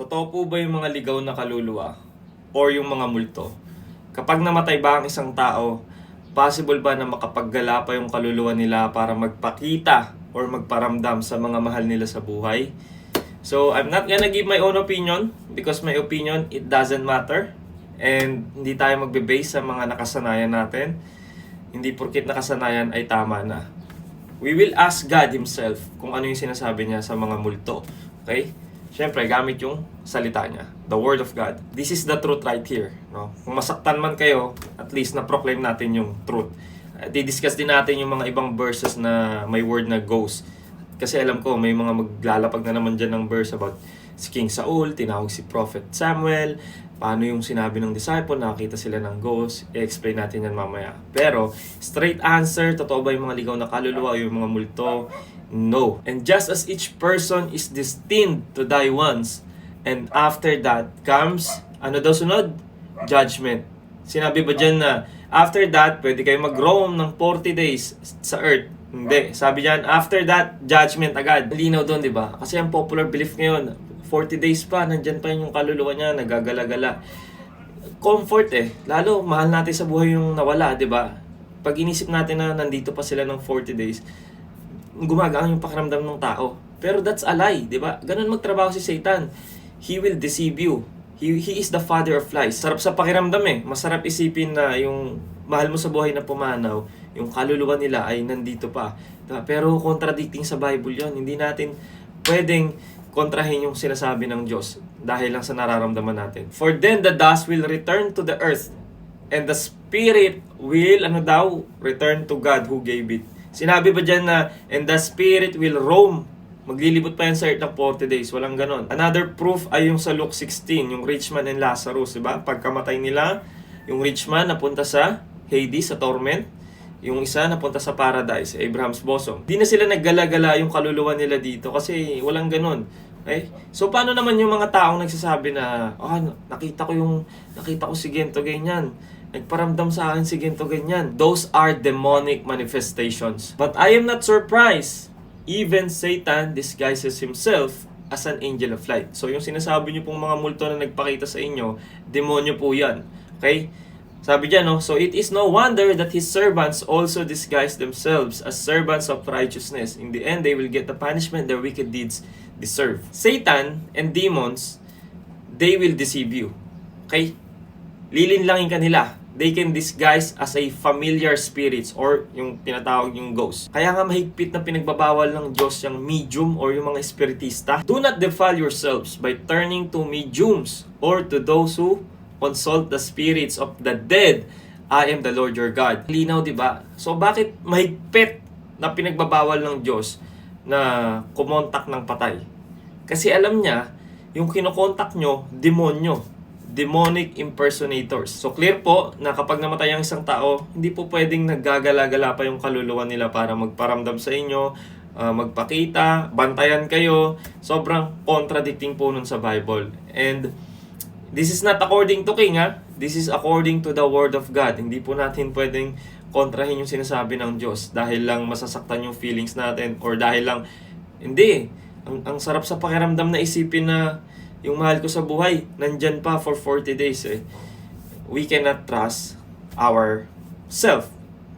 Totoo po ba yung mga ligaw na kaluluwa or yung mga multo? Kapag namatay ba ang isang tao, possible ba na makapaggala pa yung kaluluwa nila para magpakita or magparamdam sa mga mahal nila sa buhay? So, I'm not gonna give my own opinion because my opinion, it doesn't matter. And hindi tayo magbe-base sa mga nakasanayan natin. Hindi porkit nakasanayan ay tama na. We will ask God Himself kung ano yung sinasabi niya sa mga multo. Okay? Siyempre, gamit yung salita niya. The Word of God. This is the truth right here. No? Kung masaktan man kayo, at least na-proclaim natin yung truth. Di-discuss din natin yung mga ibang verses na may word na ghost. Kasi alam ko, may mga maglalapag na naman dyan ng verse about si King Saul, tinawag si Prophet Samuel, paano yung sinabi ng disciple, nakakita sila ng ghost, i-explain natin yan mamaya. Pero, straight answer, totoo ba yung mga ligaw na kaluluwa o yung mga multo? No. And just as each person is destined to die once, and after that comes, ano daw sunod? Judgment. Sinabi ba dyan na, after that, pwede kayo mag-roam ng 40 days sa earth? Hindi. Sabi dyan, after that, judgment agad. Linaw doon, di ba? Kasi ang popular belief ngayon, 40 days pa, nandyan pa yung kaluluwa niya, nagagala-gala. Comfort Lalo, mahal natin sa buhay yung nawala, di ba? Pag inisip natin na nandito pa sila ng 40 days, gumagaan yung pakiramdam ng tao. Pero that's a lie, di ba? Ganun magtrabaho si Satan. He will deceive you. He is the father of lies. Sarap sa pakiramdam Masarap isipin na yung mahal mo sa buhay na pumanaw, yung kaluluwa nila ay nandito pa. Diba? Pero contradicting sa Bible yon. Hindi natin pwedeng kontrahin yung sinasabi ng Diyos dahil lang sa nararamdaman natin. For then the dust will return to the earth and the spirit will, return to God who gave it. Sinabi ba dyan na, and the spirit will roam? Maglilibot pa yan sa earth ng 40 days. Walang ganon. Another proof ay yung sa Luke 16, yung rich man and Lazarus. Diba? Pagkamatay nila, yung rich man napunta sa Hades, sa torment. Yung isa napunta sa paradise, Abraham's bosom. Di na sila naggala-gala yung kaluluwa nila dito kasi walang ganon. Okay? So paano naman yung mga taong nagsasabi na, nakita ko si Gento ganyan. Nagparamdam sa akin si Gento ganyan. Those are demonic manifestations. But I am not surprised. Even Satan disguises himself as an angel of light. So yung sinasabi niyo pong mga multo na nagpakita sa inyo, demonyo po yan. Okay? Sabi dyan, so it is no wonder that his servants also disguise themselves as servants of righteousness. In the end, they will get the punishment their wicked deeds deserve. Satan and demons, they will deceive you. Okay? Lilinlangin ka nila. They can disguise as a familiar spirits or yung tinatawag yung ghost. Kaya nga mahigpit na pinagbabawal ng Diyos yung medium or yung mga espiritista. Do not defile yourselves by turning to mediums or to those who consult the spirits of the dead. I am the Lord your God. Linaw, di ba? So bakit mahigpit na pinagbabawal ng Diyos na kumontak ng patay? Kasi alam niya, yung kinokontak nyo, demonyo. Demonic impersonators. So clear po na kapag namatay ang isang tao, hindi po pwedeng naggagala-gala pa yung kaluluwa nila para magparamdam sa inyo, magpakita, bantayan kayo. Sobrang contradicting po nun sa Bible. And this is not according to King, This is according to the Word of God. Hindi po natin pwedeng kontrahin yung sinasabi ng Diyos dahil lang masasaktan yung feelings natin or dahil lang, hindi. Ang sarap sa pakiramdam na isipin na yung mahal ko sa buhay, nandyan pa for 40 days We cannot trust ourself.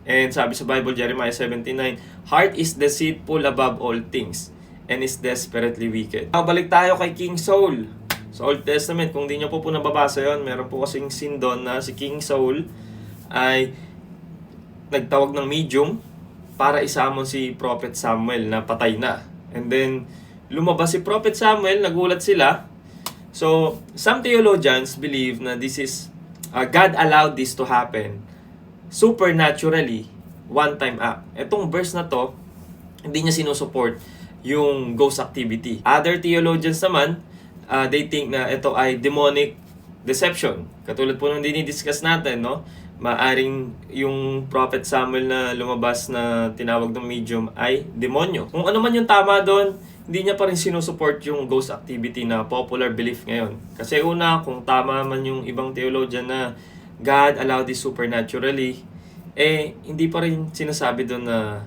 And sabi sa Bible, Jeremiah 17:9, heart is deceitful above all things and is desperately wicked. Balik tayo kay King Saul. Sa Old Testament, kung di nyo po nababasa yon, meron po kasing scene doon na si King Saul ay nagtawag ng medium para isamon si Prophet Samuel na patay na. And then, lumabas si Prophet Samuel, nagulat sila. So, some theologians believe na this is, God allowed this to happen supernaturally, one-time act. Itong verse na to, hindi niya sinusupport yung ghost activity. Other theologians naman, they think na ito ay demonic deception. Katulad po nung dinidiscuss natin, maaring yung Prophet Samuel na lumabas na tinawag ng medium ay demonyo. Kung ano man yung tama doon, hindi niya pa rin sinusupport yung ghost activity na popular belief ngayon. Kasi una, kung tama man yung ibang theologian na God allowed this supernaturally, hindi pa rin sinasabi doon na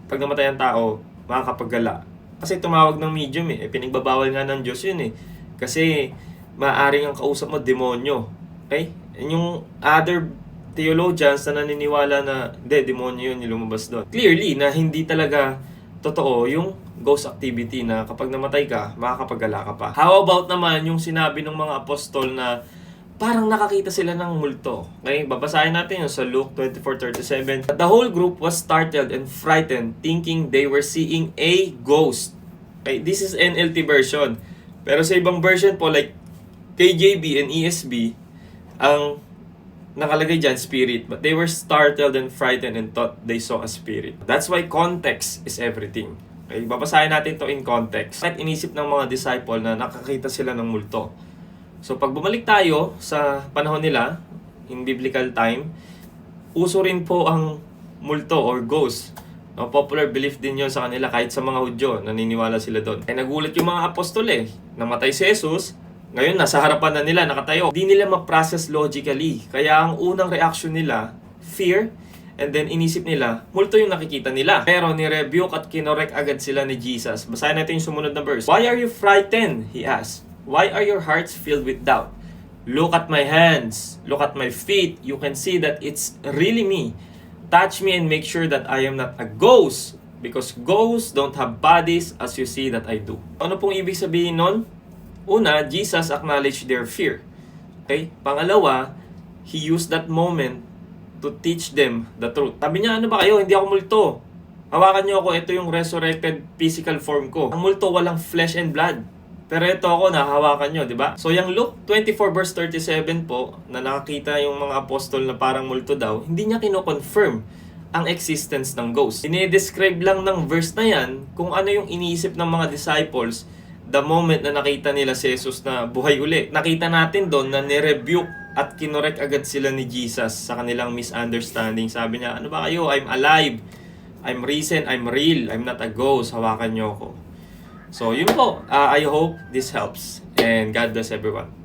pag namatay ang tao, makakapaggala. Kasi tumawag ng medium pinagbabawal nga ng Diyos yun Kasi maaaring ang kausap mo demonyo. Okay? And yung other theologians na naniniwala na hindi, demonyo yun yung lumabas doon. Clearly na hindi talaga totoo yung ghost activity na kapag namatay ka, makakapagala ka pa. How about naman yung sinabi ng mga apostol na parang nakakita sila ng multo. Okay? Babasahin natin yung sa Luke 24:37. The whole group was startled and frightened, thinking they were seeing a ghost. Okay? This is NLT version. Pero sa ibang version po, like KJV and ESV, ang nakalagay dyan, spirit. But they were startled and frightened and thought they saw a spirit. That's why context is everything. Okay? Babasahin natin to in context. At inisip ng mga disciple na nakakita sila ng multo. So pag bumalik tayo sa panahon nila, in biblical time, uso rin po ang multo or ghost. No, popular belief din yon sa kanila kahit sa mga Hudyo, naniniwala sila doon. Ay nagulat yung mga apostol namatay si Jesus, ngayon nasa harapan na nila, nakatayo. Hindi nila ma-process logically. Kaya ang unang reaction nila, fear, and then inisip nila, multo yung nakikita nila. Pero ni-rebuke at kinorek agad sila ni Jesus. Basahin natin yung sumunod na verse. Why are you frightened? He asked. Why are your hearts filled with doubt? Look at my hands. Look at my feet. You can see that it's really me. Touch me and make sure that I am not a ghost. Because ghosts don't have bodies as you see that I do. Ano pong ibig sabihin nun? Una, Jesus acknowledged their fear. Okay? Pangalawa, He used that moment to teach them the truth. Sabi niya, ano ba kayo? Hindi ako multo. Hawakan niyo ako, ito yung resurrected physical form ko. Ang multo, walang flesh and blood. Pero ito ako, nahawakan nyo, di ba? So, yung Luke 24 verse 37 po, na nakakita yung mga apostol na parang multo daw, hindi niya kino-confirm ang existence ng ghost. Dinidescribe lang ng verse na yan kung ano yung iniisip ng mga disciples the moment na nakita nila si Jesus na buhay uli. Nakita natin doon na nirebuke at kinorek agad sila ni Jesus sa kanilang misunderstanding. Sabi niya, ano ba kayo? I'm alive. I'm risen. I'm real. I'm not a ghost. Hawakan niyo ako. So, yun po. I hope this helps. And God bless everyone.